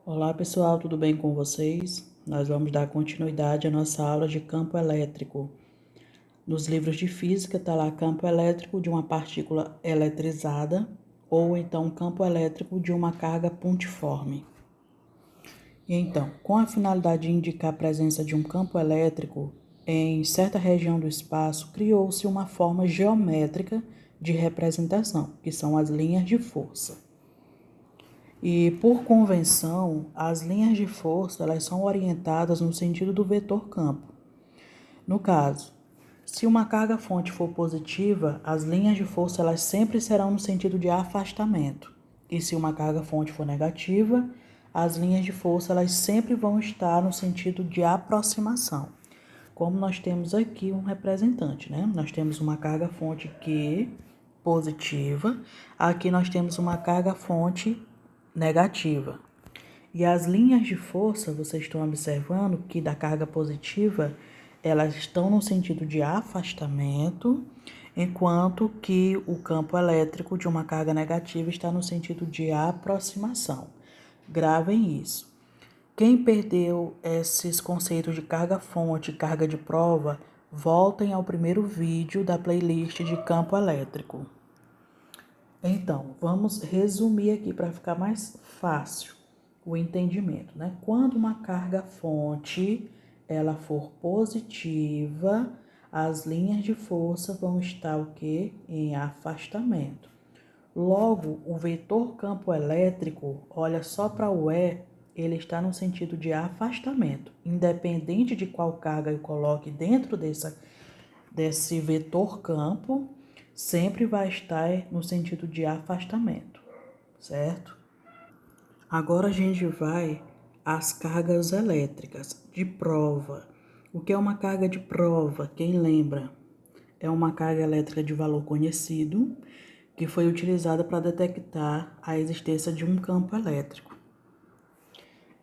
Olá pessoal, tudo bem com vocês? Nós vamos dar continuidade à nossa aula de campo elétrico. Nos livros de física está lá campo elétrico de uma partícula eletrizada ou então campo elétrico de uma carga pontiforme. E então, com a finalidade de indicar a presença de um campo elétrico em certa região do espaço, criou-se uma forma geométrica de representação, que são as linhas de força. E, por convenção, as linhas de força elas são orientadas no sentido do vetor campo. No caso, se uma carga-fonte for positiva, as linhas de força elas sempre serão no sentido de afastamento. E se uma carga-fonte for negativa, as linhas de força elas sempre vão estar no sentido de aproximação. Como nós temos aqui um representante, né? Nós temos uma carga-fonte Q positiva, aqui nós temos uma carga-fonte negativa. E as linhas de força, vocês estão observando que da carga positiva, elas estão no sentido de afastamento, enquanto que o campo elétrico de uma carga negativa está no sentido de aproximação. Gravem isso. Quem perdeu esses conceitos de carga-fonte e carga de prova, voltem ao primeiro vídeo da playlist de campo elétrico. Então, vamos resumir aqui para ficar mais fácil o entendimento, né? Quando uma carga-fonte ela for positiva, as linhas de força vão estar o quê? Em afastamento. Logo, o vetor campo elétrico, olha só para o E, ele está no sentido de afastamento. Independente de qual carga eu coloque dentro desse vetor campo, sempre vai estar no sentido de afastamento, certo? Agora a gente vai às cargas elétricas de prova. O que é uma carga de prova? Quem lembra? É uma carga elétrica de valor conhecido que foi utilizada para detectar a existência de um campo elétrico.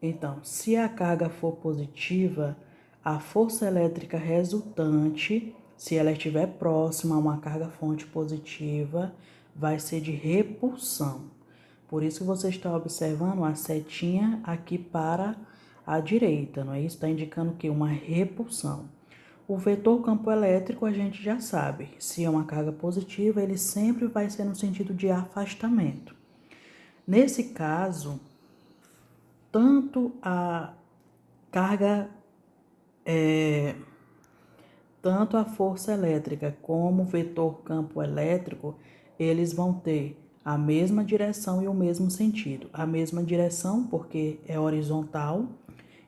Então, se a carga for positiva, a força elétrica resultante, se ela estiver próxima a uma carga-fonte positiva, vai ser de repulsão. Por isso que você está observando a setinha aqui para a direita, não é isso? Está indicando que uma repulsão. O vetor campo elétrico a gente já sabe, se é uma carga positiva, ele sempre vai ser no sentido de afastamento. Nesse caso, tanto a carga, tanto a força elétrica como o vetor campo elétrico, eles vão ter a mesma direção e o mesmo sentido. A mesma direção porque é horizontal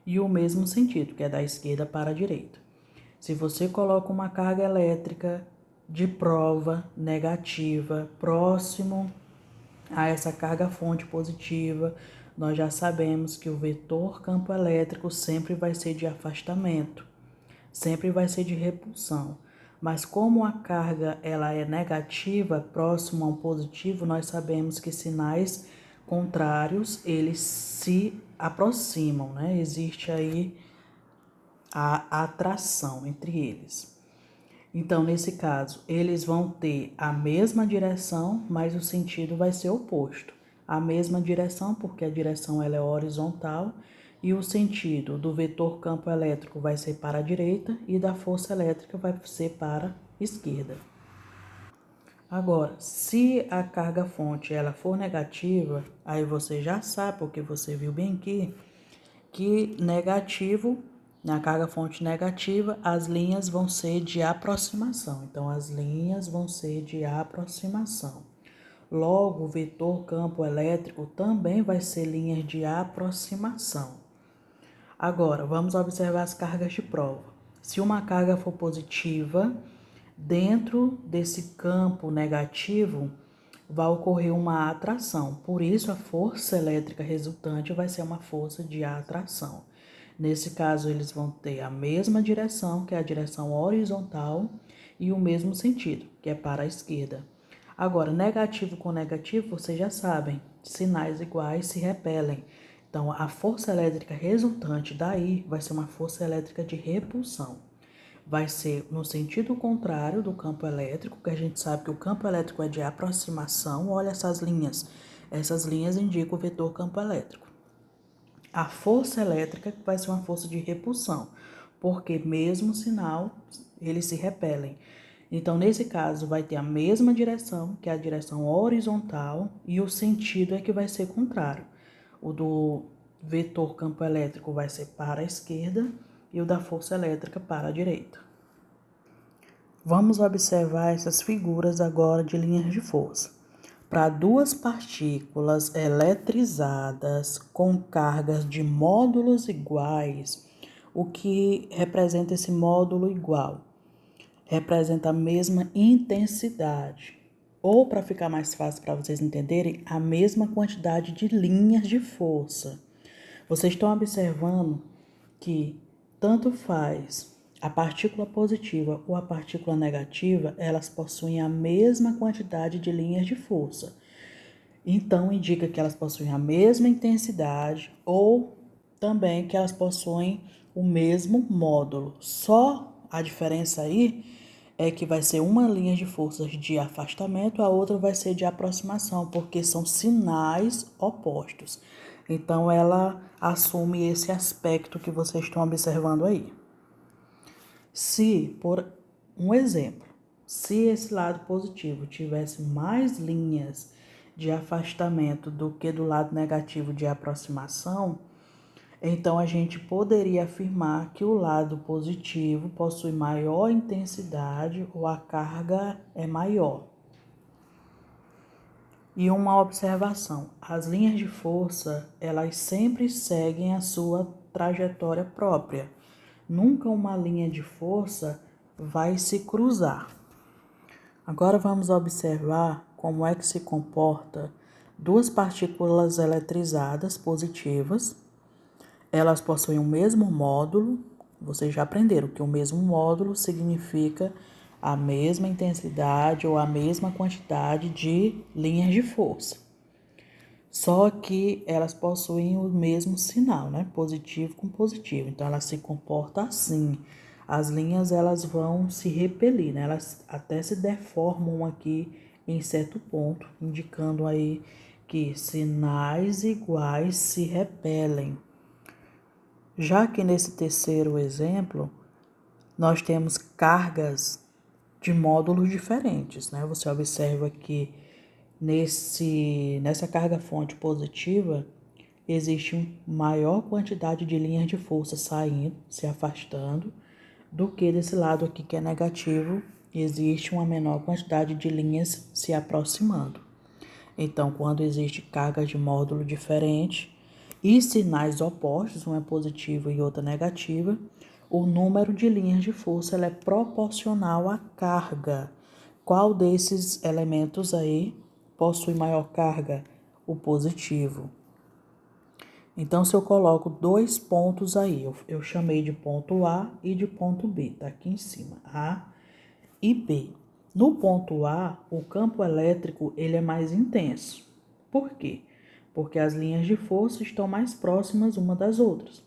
e o mesmo sentido, que é da esquerda para a direita. Se você coloca uma carga elétrica de prova negativa próximo a essa carga fonte positiva, nós já sabemos que o vetor campo elétrico sempre vai ser de afastamento, sempre vai ser de repulsão. Mas como a carga ela é negativa, próximo ao positivo, nós sabemos que sinais contrários, eles se aproximam, né? Existe aí a atração entre eles. Então, nesse caso, eles vão ter a mesma direção, mas o sentido vai ser oposto. A mesma direção, porque a direção ela é horizontal, e o sentido do vetor campo elétrico vai ser para a direita e da força elétrica vai ser para a esquerda. Agora, se a carga-fonte ela for negativa, aí você já sabe, porque você viu bem aqui, que negativo, na carga-fonte negativa, as linhas vão ser de aproximação. Então, as linhas vão ser de aproximação. Logo, o vetor campo elétrico também vai ser linhas de aproximação. Agora, vamos observar as cargas de prova. Se uma carga for positiva, dentro desse campo negativo, vai ocorrer uma atração. Por isso, a força elétrica resultante vai ser uma força de atração. Nesse caso, eles vão ter a mesma direção, que é a direção horizontal, e o mesmo sentido, que é para a esquerda. Agora, negativo com negativo, vocês já sabem, sinais iguais se repelem. Então, a força elétrica resultante daí vai ser uma força elétrica de repulsão. Vai ser no sentido contrário do campo elétrico, que a gente sabe que o campo elétrico é de aproximação. Olha essas linhas. Essas linhas indicam o vetor campo elétrico. a força elétrica vai ser uma força de repulsão, porque mesmo sinal, eles se repelem. Então, nesse caso, vai ter a mesma direção, que é a direção horizontal, e o sentido é que vai ser contrário. O do vetor campo elétrico vai ser para a esquerda e o da força elétrica para a direita. Vamos observar essas figuras agora de linhas de força. Para duas partículas eletrizadas com cargas de módulos iguais, o que representa esse módulo igual? Representa a mesma intensidade. Ou, para ficar mais fácil para vocês entenderem, a mesma quantidade de linhas de força. Vocês estão observando que tanto faz a partícula positiva ou a partícula negativa, elas possuem a mesma quantidade de linhas de força. Então, indica que elas possuem a mesma intensidade ou também que elas possuem o mesmo módulo. Só a diferença aí é que vai ser uma linha de forças de afastamento, a outra vai ser de aproximação, porque são sinais opostos. Então, ela assume esse aspecto que vocês estão observando aí. Se, por um exemplo, se esse lado positivo tivesse mais linhas de afastamento do que do lado negativo de aproximação, então a gente poderia afirmar que o lado positivo possui maior intensidade ou a carga é maior. E uma observação, as linhas de força, elas sempre seguem a sua trajetória própria. Nunca uma linha de força vai se cruzar. Agora vamos observar como é que se comporta duas partículas eletrizadas positivas. Elas possuem o mesmo módulo. Vocês já aprenderam que o mesmo módulo significa a mesma intensidade ou a mesma quantidade de linhas de força. Só que elas possuem o mesmo sinal, né? Positivo com positivo. Então, elas se comportam assim. As linhas, elas vão se repelir, né? Elas até se deformam aqui em certo ponto, indicando aí que sinais iguais se repelem. Já que nesse terceiro exemplo, nós temos cargas de módulos diferentes, né? Você observa que nessa carga fonte positiva, existe uma maior quantidade de linhas de força saindo, se afastando, do que desse lado aqui que é negativo, existe uma menor quantidade de linhas se aproximando. Então, quando existe carga de módulo diferente e sinais opostos, uma é positiva e outra negativa, o número de linhas de força ela é proporcional à carga. Qual desses elementos aí possui maior carga? O positivo. Então, se eu coloco dois pontos aí, eu chamei de ponto A e de ponto B, tá aqui em cima, A e B. No ponto A, o campo elétrico ele é mais intenso. Por quê? Porque as linhas de força estão mais próximas uma das outras.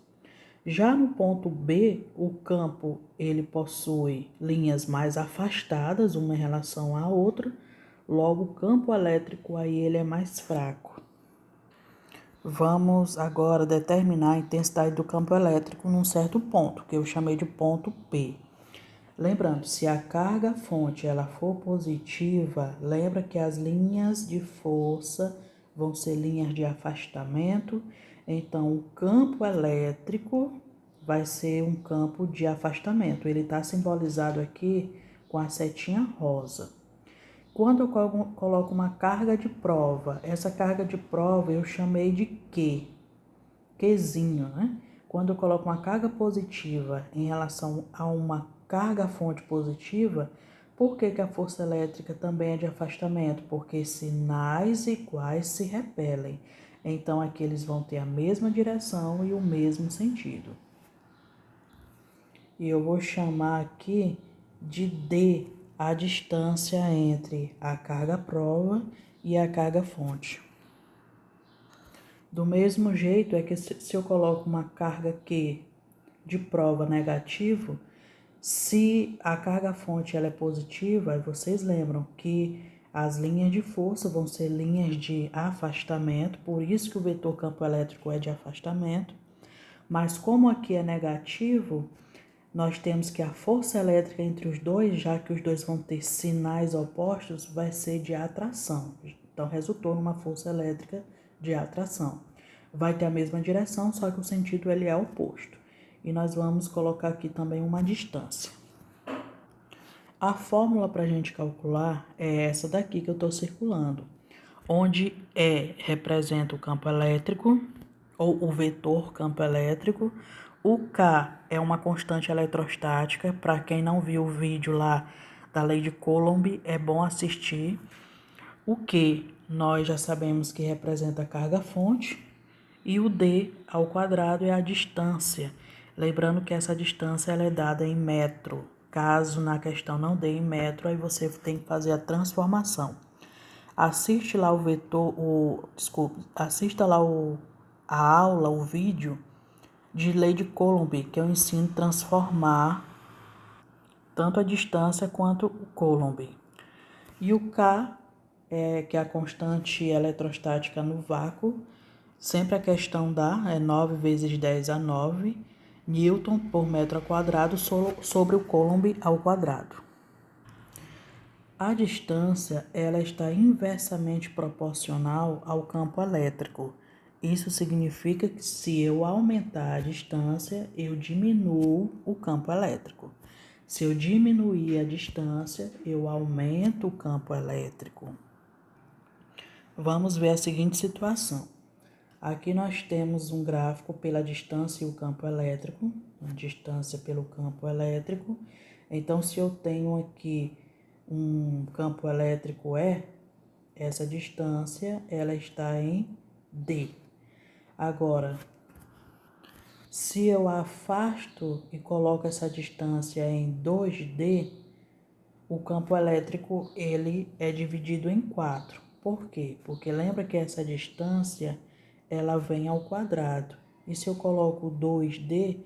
Já no ponto B, o campo ele possui linhas mais afastadas uma em relação à outra, logo o campo elétrico aí ele é mais fraco. Vamos agora determinar a intensidade do campo elétrico num certo ponto, que eu chamei de ponto P. Lembrando, se a carga fonte ela for positiva, lembra que as linhas de força vão ser linhas de afastamento, então o campo elétrico vai ser um campo de afastamento. Ele está simbolizado aqui com a setinha rosa. Quando eu coloco uma carga de prova, essa carga de prova eu chamei de Q, Qzinho, né? Quando eu coloco uma carga positiva em relação a uma carga fonte positiva, por que a força elétrica também é de afastamento? Porque sinais iguais se repelem. Então, aqui eles vão ter a mesma direção e o mesmo sentido. E eu vou chamar aqui de D a distância entre a carga prova e a carga fonte. Do mesmo jeito é que se eu coloco uma carga Q de prova negativo, se a carga fonte ela é positiva, vocês lembram que As linhas de força vão ser linhas de afastamento, por isso que o vetor campo elétrico é de afastamento. Mas como aqui é negativo, nós temos que a força elétrica entre os dois, já que os dois vão ter sinais opostos, vai ser de atração. Então, resultou numa força elétrica de atração. Vai ter a mesma direção, só que o sentido ele é oposto. E nós vamos colocar aqui também uma distância. A fórmula para a gente calcular é essa daqui que eu estou circulando, onde E representa o campo elétrico, ou o vetor campo elétrico. O K é uma constante eletrostática. Para quem não viu o vídeo lá da lei de Coulomb, é bom assistir. O Q nós já sabemos que representa a carga-fonte. E o D ao quadrado é a distância. Lembrando que essa distância ela é dada em metro. Caso na questão não dê em metro, aí você tem que fazer a transformação. Assiste lá assista lá a aula, o vídeo de lei de Coulomb, que eu ensino a transformar tanto a distância quanto o Coulomb. E o K, que é a constante eletrostática no vácuo, sempre a questão dá, é 9 vezes 10 a 9 Newton por metro quadrado sobre o Coulomb ao quadrado. A distância ela está inversamente proporcional ao campo elétrico. Isso significa que se eu aumentar a distância, eu diminuo o campo elétrico. Se eu diminuir a distância, eu aumento o campo elétrico. Vamos ver a seguinte situação. Aqui nós temos um gráfico pela distância e o campo elétrico, a distância pelo campo elétrico. Então, se eu tenho aqui um campo elétrico E, essa distância ela está em D. Agora, se eu afasto e coloco essa distância em 2D, o campo elétrico ele é dividido em 4. Por quê? Porque lembra que essa distância ela vem ao quadrado. E se eu coloco 2D,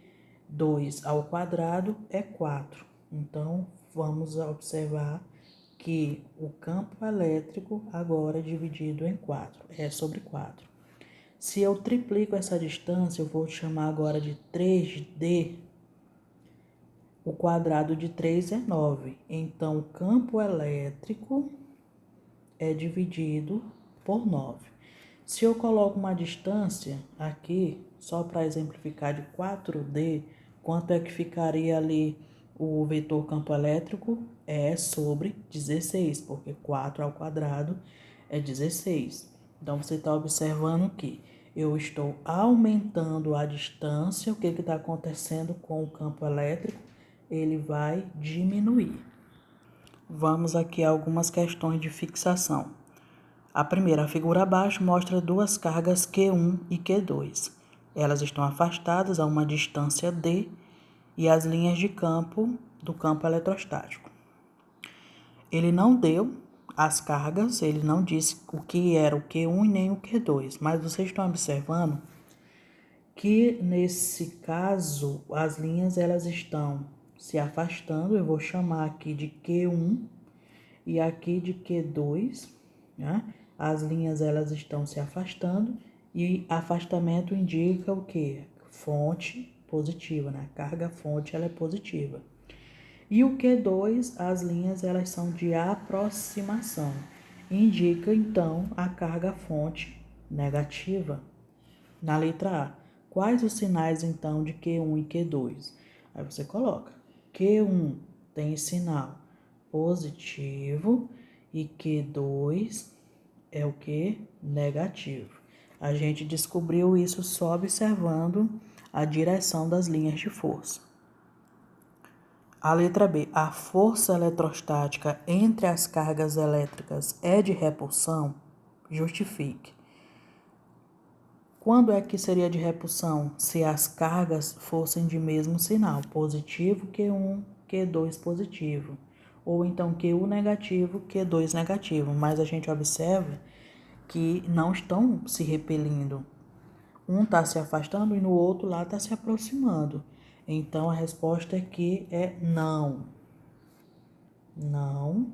2 ao quadrado é 4. Então, vamos observar que o campo elétrico agora é dividido em 4, é sobre 4. Se eu triplico essa distância, eu vou chamar agora de 3D. O quadrado de 3 é 9. Então, o campo elétrico é dividido por 9. Se eu coloco uma distância aqui, só para exemplificar, de 4D, quanto é que ficaria ali o vetor campo elétrico? É sobre 16, porque 4 ao quadrado é 16. Então, você está observando que eu estou aumentando a distância. O que está acontecendo com o campo elétrico? Ele vai diminuir. Vamos aqui a algumas questões de fixação. A primeira, a figura abaixo, mostra duas cargas Q1 e Q2. Elas estão afastadas a uma distância D e as linhas de campo do campo eletrostático. Ele não deu as cargas, ele não disse o que era o Q1 e nem o Q2, mas vocês estão observando que nesse caso as linhas elas estão se afastando. Eu vou chamar aqui de Q1 e aqui de Q2, né? As linhas elas estão se afastando e afastamento indica o que? Fonte positiva, né? Carga fonte ela é positiva. E o Q2, as linhas elas são de aproximação. Indica então a carga fonte negativa. Na letra A, quais os sinais então de Q1 e Q2? Aí você coloca Q1 tem sinal positivo e Q2 é o que? Negativo. A gente descobriu isso só observando a direção das linhas de força. A letra B, a força eletrostática entre as cargas elétricas é de repulsão? Justifique. Quando é que seria de repulsão? Se as cargas fossem de mesmo sinal, positivo Q1, Q2 positivo. Ou então Q1 negativo, Q2 negativo. Mas a gente observa que não estão se repelindo. Um está se afastando e no outro lá está se aproximando. Então, a resposta aqui é não. Não.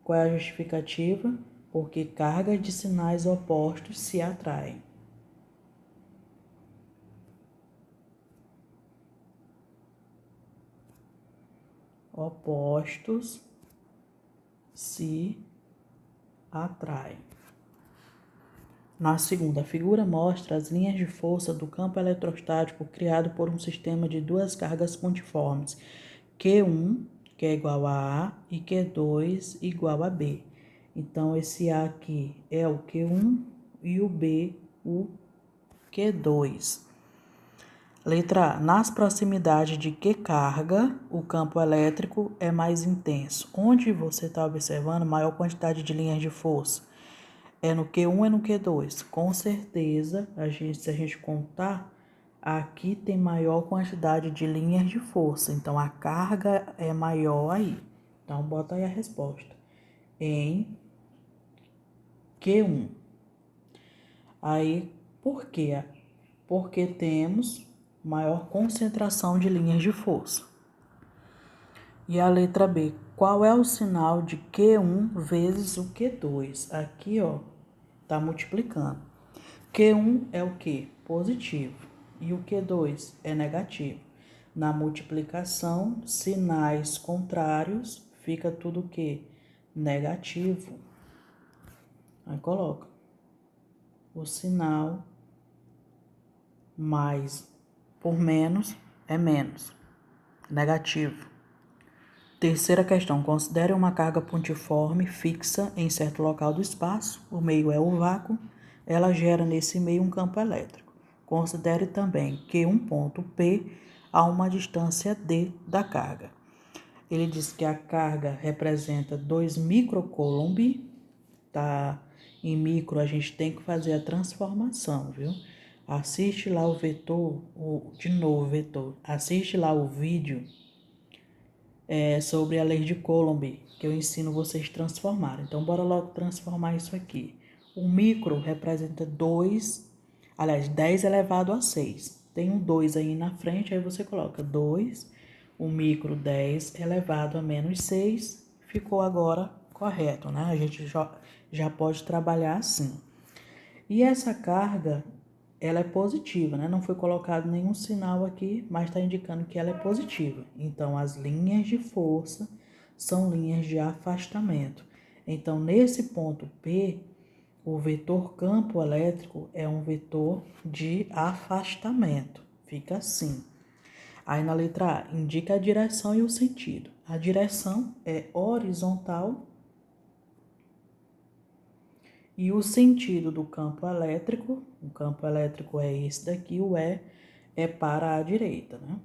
Qual é a justificativa? Porque cargas de sinais opostos se atraem. Opostos se atraem. Na segunda figura, mostra as linhas de força do campo eletrostático criado por um sistema de duas cargas pontiformes, Q1, que é igual a A, e Q2 igual a B. Então, esse A aqui é o Q1 e o B, o Q2. Letra A. Nas proximidades de Q carga, o campo elétrico é mais intenso. Onde você está observando maior quantidade de linhas de força? É no Q1 e no Q2. Com certeza, se a gente contar, aqui tem maior quantidade de linhas de força. Então, a carga é maior aí. Então, bota aí a resposta. Em Q1. Aí, por quê? Porque temos maior concentração de linhas de força. E a letra B. Qual é o sinal de Q1 vezes o Q2? Aqui, ó, tá multiplicando. Q1 é o quê? Positivo. E o Q2 é negativo. Na multiplicação, sinais contrários, fica tudo o quê? Negativo. Aí coloca o sinal mais por menos é menos. Negativo. Terceira questão. Considere uma carga pontiforme fixa em certo local do espaço. O meio é o vácuo. Ela gera nesse meio um campo elétrico. Considere também que um ponto P a uma distância D da carga. Ele diz que a carga representa 2 microcoulomb, tá? Em micro a gente tem que fazer a transformação, viu? Assiste lá o vetor, de novo vetor. Assiste lá o vídeo sobre a lei de Coulomb, que eu ensino vocês a transformar. Então, bora logo transformar isso aqui. O micro representa 10 elevado a 6. Tem um 2 aí na frente, aí você coloca 2, o micro 10 elevado a menos 6. Ficou agora correto, né? A gente já pode trabalhar assim. E essa carga, ela é positiva, né? Não foi colocado nenhum sinal aqui, mas está indicando que ela é positiva. Então, as linhas de força são linhas de afastamento. Então, nesse ponto P, o vetor campo elétrico é um vetor de afastamento. Fica assim. Aí, na letra A, indica a direção e o sentido. A direção é horizontal. E o sentido do campo elétrico, o campo elétrico é esse daqui, o E é para a direita, né?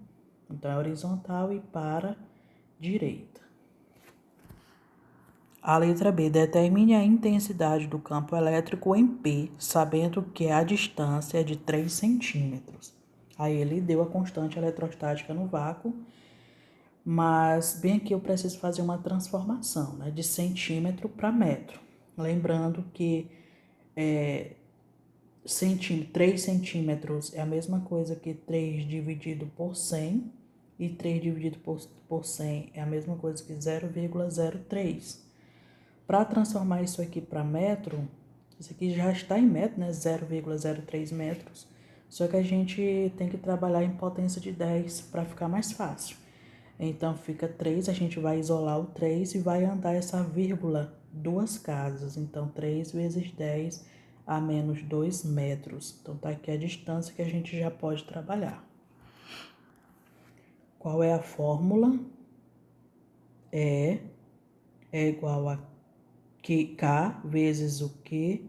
Então, é horizontal e para a direita. A letra B, determine a intensidade do campo elétrico em P, sabendo que a distância é de 3 centímetros. Aí ele deu a constante eletrostática no vácuo, mas bem aqui eu preciso fazer uma transformação, né? De centímetro para metro. Lembrando que 3 centímetros é a mesma coisa que 3 dividido por 100, e 3 dividido por 100 é a mesma coisa que 0,03. Para transformar isso aqui para metro, isso aqui já está em metro, né? 0,03 metros, só que a gente tem que trabalhar em potência de 10 para ficar mais fácil. Então, fica 3, a gente vai isolar o 3 e vai andar essa vírgula duas casas. Então, 3 vezes 10 a menos 2 metros. Então, tá aqui a distância que a gente já pode trabalhar. Qual é a fórmula? É igual a K vezes o Q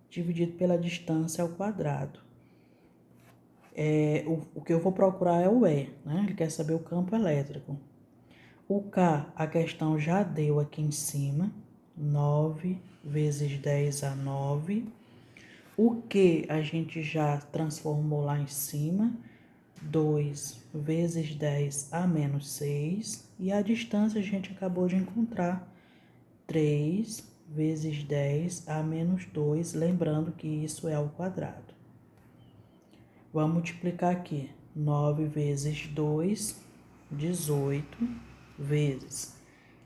dividido pela distância ao quadrado. O que eu vou procurar é o E, né? Ele quer saber o campo elétrico. O K, a questão já deu aqui em cima, 9 vezes 10 a 9. O Q a gente já transformou lá em cima, 2 vezes 10 a menos 6. E a distância a gente acabou de encontrar, 3 vezes 10 a menos 2, lembrando que isso é ao quadrado. Vamos multiplicar aqui, 9 vezes 2, 18, vezes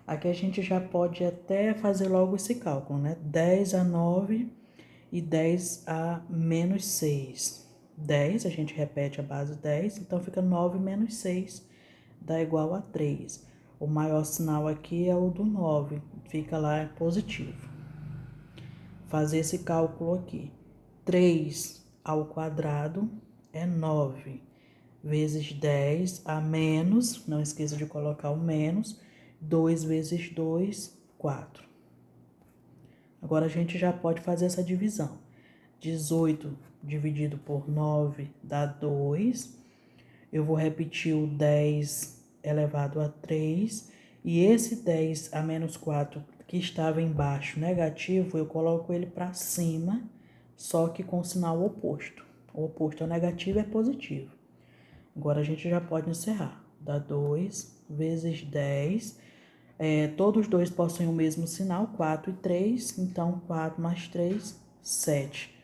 Aqui a gente já pode até fazer logo esse cálculo, né? 10 a 9 e 10 a menos 6. 10, a gente repete a base 10, então fica 9 menos 6, dá igual a 3. O maior sinal aqui é o do 9, fica lá positivo. Fazer esse cálculo aqui. 3 ao quadrado é 9, vezes 10 a menos, não esqueça de colocar o menos, 2 vezes 2, 4. Agora a gente já pode fazer essa divisão. 18 dividido por 9 dá 2. Eu vou repetir o 10 elevado a 3. E esse 10 a menos 4 que estava embaixo negativo, eu coloco ele para cima, só que com sinal oposto. O oposto ao negativo é positivo. Agora a gente já pode encerrar. Dá 2 vezes 10. Todos os dois possuem o mesmo sinal, 4 e 3. Então, 4 mais 3, 7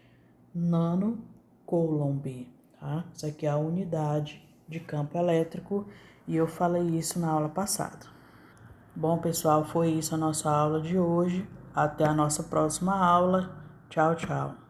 nanocoulomb, tá? Isso aqui é a unidade de campo elétrico e eu falei isso na aula passada. Bom, pessoal, foi isso a nossa aula de hoje. Até a nossa próxima aula. Tchau, tchau.